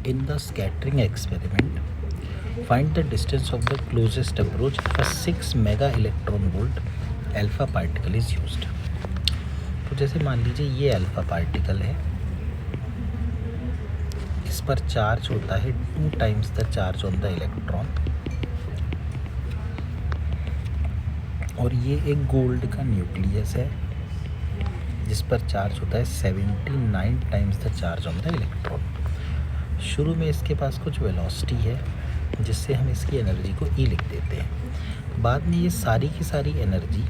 In the scattering experiment, find the distance of the closest approach. A 6 mega electron volt alpha particle is used. तो जैसे मान लीजिए ये alpha particle है, इस पर चार्ज होता है 2 times the charge on the electron, और ये एक गोल्ड का न्यूक्लियस है जिस पर चार्ज होता है 79 times the charge on the electron. शुरू में इसके पास कुछ वेलोसिटी है जिससे हम इसकी एनर्जी को E लिख देते हैं। बाद में ये सारी की सारी एनर्जी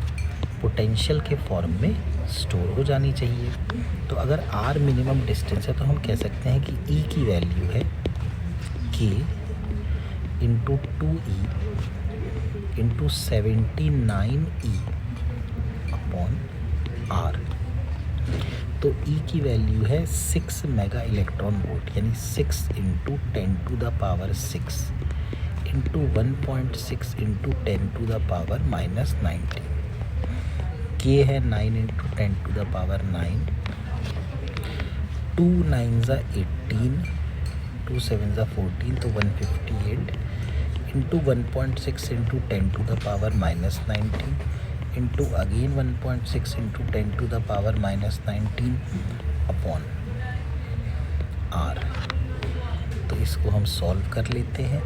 पोटेंशियल के फॉर्म में स्टोर हो जानी चाहिए। तो अगर R मिनिमम डिस्टेंस है तो हम कह सकते हैं कि E की वैल्यू है K into 2E into 79E upon R। तो E की वैल्यू है 6 मेगा इलेक्ट्रॉन वोल्ट, यानी 6 into 10 to the power 6 into 1.6 into 10 to the power minus 19। K है 9 इंटू 10 टू द पावर 9, 2 9 ज़ा 18, 2 7 ज़ा 14, तो 158 into 1.6 into 10 to the power minus 19 into again 1.6 into 10 to the power minus 19 upon R। तो इसको हम solve कर लेते हैं।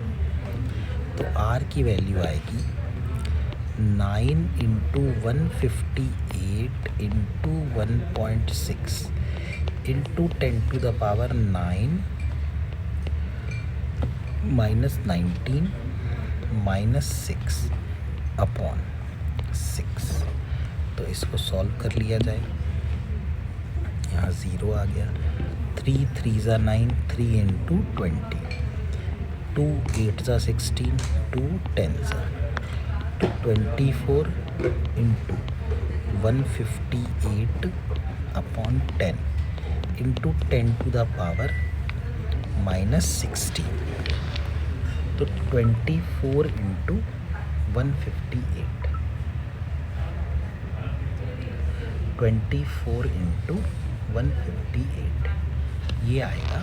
तो R की वैल्यू आएगी 9 into 158 into 1.6 into 10 to the power 9 minus 19 minus 6 upon 6। तो इसको सॉल्व कर लिया जाए। यहाँ 0 आ गया, 3 3 ज़ा 9, 3 इंटू 20, 2 8 ज़ा 16, 2 10 ज़ा, तो 24 into 158 upon 10 into 10 to the power minus 16। तो 24 इंटू 158, 24 इंटू 158, ये आएगा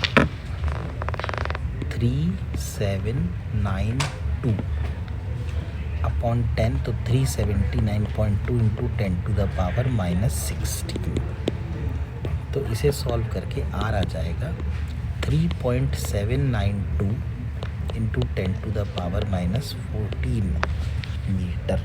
3792 अपॉन 10, तो 379.2 into 10 to the power minus 16। तो इसे सॉल्व करके R आ जाएगा 3.792 into 10 to the power minus 14 metre.